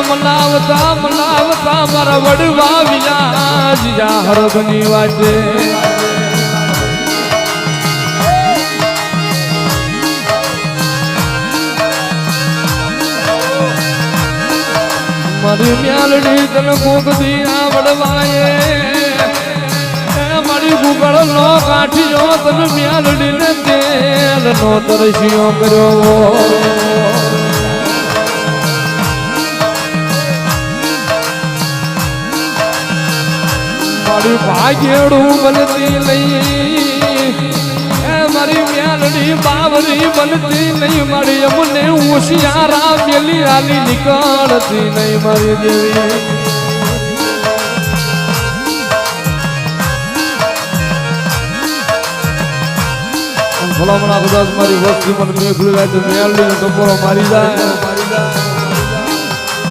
મનાવતા મનાવતા મારા વડવા વિયા હરગની વાટે મારી મ્યાલડી તન કોકથી આવડવાએ મારી ગુગળ નો કાઠિયો તન મ્યાલડી ને તેલ નો તરસ્યો કર્યો મારી ભાગ્યડું બનતી નહીં મારી મ્યાલડી બાવરી બનતી નહીં મારી અમને હોશિયારા પેલી આલી નીકળતી નહીં મારી દેવી ભલામણા કદાચ મારી વસ્તી મને મેઘલી જાય તો મ્યાલડી ટપોરો મારી જાય